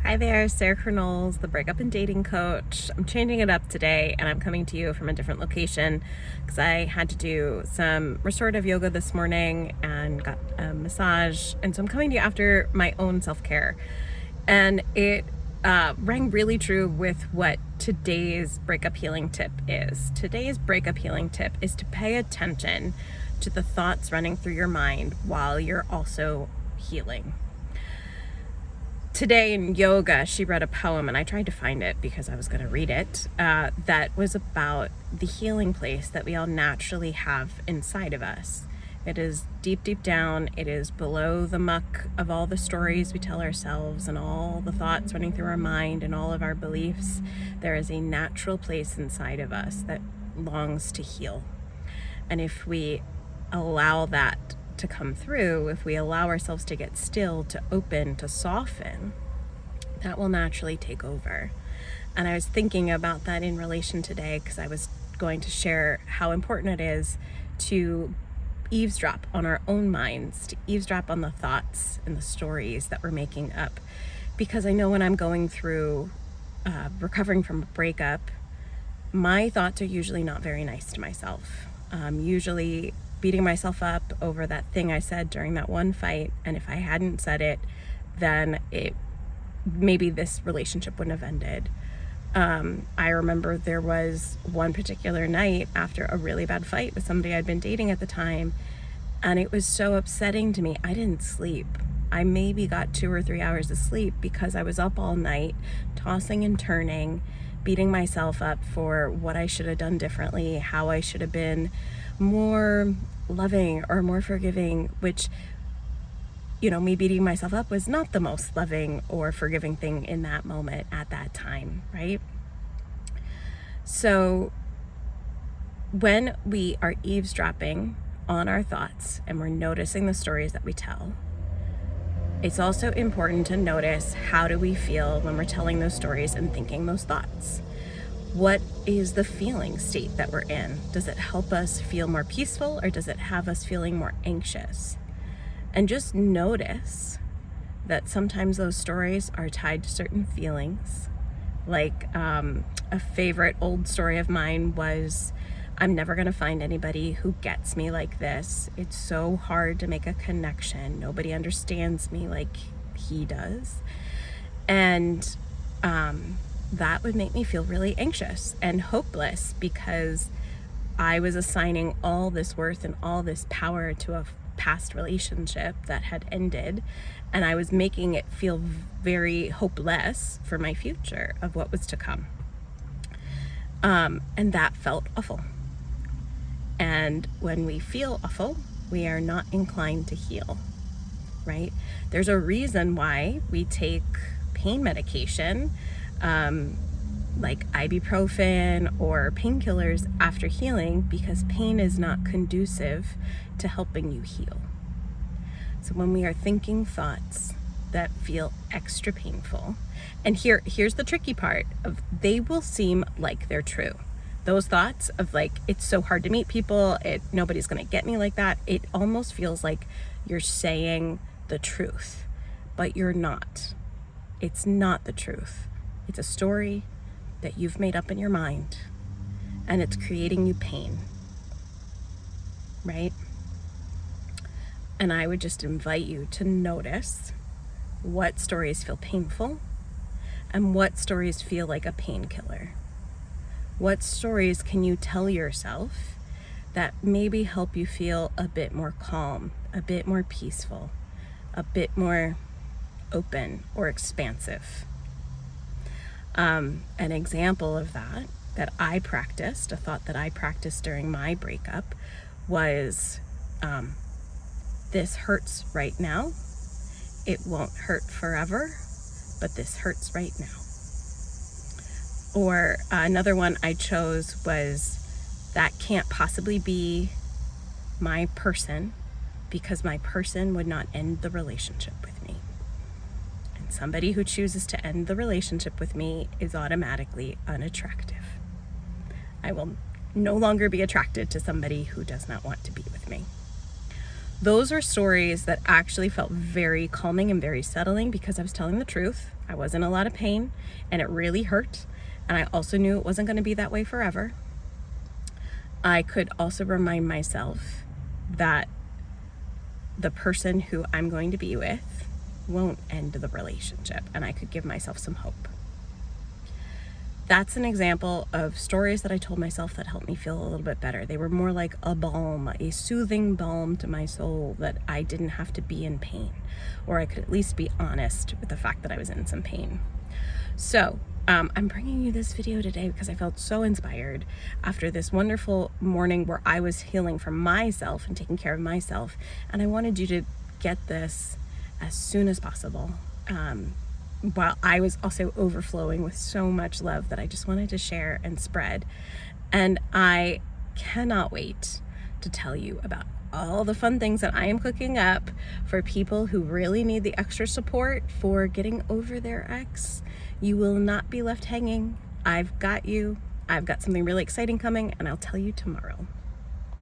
Hi there, Sarah Kernowles, the breakup and dating coach. I'm changing it up today and I'm coming to you from a different location because I had to do some restorative yoga this morning and got a massage. And so I'm coming to you after my own self-care. And it rang really true with what today's breakup healing tip is. Today's breakup healing tip is to pay attention to the thoughts running through your mind while you're also healing. Today in yoga, she read a poem, and I tried to find it because I was going to read it, that was about the healing place that we all naturally have inside of us. It is deep, deep down. It is below the muck of all the stories we tell ourselves and all the thoughts running through our mind and all of our beliefs. There is a natural place inside of us that longs to heal. And if we allow that to come through, if we allow ourselves to get still, to open, to soften, that will naturally take over. And I was thinking about that in relation today because I was going to share how important it is to eavesdrop on our own minds, to eavesdrop on the thoughts and the stories that we're making up. Because I know when I'm going through recovering from a breakup, my thoughts are usually not very nice to myself. Usually beating myself up over that thing I said during that one fight, and if I hadn't said it, then maybe this relationship wouldn't have ended. I remember there was one particular night after a really bad fight with somebody I'd been dating at the time, and it was so upsetting to me. I didn't sleep. I maybe got 2 or 3 hours of sleep because I was up all night, tossing and turning, beating myself up for what I should have done differently, how I should have been more loving or more forgiving, which, me beating myself up was not the most loving or forgiving thing in that moment at that time, right? So when we are eavesdropping on our thoughts and we're noticing the stories that we tell, it's also important to notice, how do we feel when we're telling those stories and thinking those thoughts? What is the feeling state that we're in? Does it help us feel more peaceful, or does it have us feeling more anxious? And just notice that sometimes those stories are tied to certain feelings. Like a favorite old story of mine was, I'm never going to find anybody who gets me like this. It's so hard to make a connection. Nobody understands me like he does. And that would make me feel really anxious and hopeless because I was assigning all this worth and all this power to a past relationship that had ended, and I was making it feel very hopeless for my future of what was to come. And that felt awful. And when we feel awful, we are not inclined to heal, right? There's a reason why we take pain medication, like ibuprofen or painkillers after healing, because pain is not conducive to helping you heal. So when we are thinking thoughts that feel extra painful, and here's the tricky part of, they will seem like they're true. Those thoughts of like, it's so hard to meet people, nobody's gonna get me like that, it almost feels like you're saying the truth, but you're not. It's not the truth. It's a story that you've made up in your mind, and it's creating you pain, right? And I would just invite you to notice what stories feel painful and what stories feel like a painkiller. What stories can you tell yourself that maybe help you feel a bit more calm, a bit more peaceful, a bit more open or expansive? An example of that I practiced, a thought that I practiced during my breakup was, this hurts right now. It won't hurt forever, but this hurts right now. Or another one I chose was, that can't possibly be my person because my person would not end the relationship with me. And somebody who chooses to end the relationship with me is automatically unattractive. I will no longer be attracted to somebody who does not want to be with me. Those were stories that actually felt very calming and very settling because I was telling the truth. I was in a lot of pain and it really hurt. And I also knew it wasn't going to be that way forever. I could also remind myself that the person who I'm going to be with won't end the relationship, and I could give myself some hope. That's an example of stories that I told myself that helped me feel a little bit better. They were more like a balm, a soothing balm to my soul, that I didn't have to be in pain, or I could at least be honest with the fact that I was in some pain. So I'm bringing you this video today because I felt so inspired after this wonderful morning where I was healing for myself and taking care of myself. And I wanted you to get this as soon as possible. While I was also overflowing with so much love that I just wanted to share and spread. And I cannot wait to tell you about all the fun things that I am cooking up for people who really need the extra support for getting over their ex. You will not be left hanging. I've got you. I've got something really exciting coming, and I'll tell you tomorrow.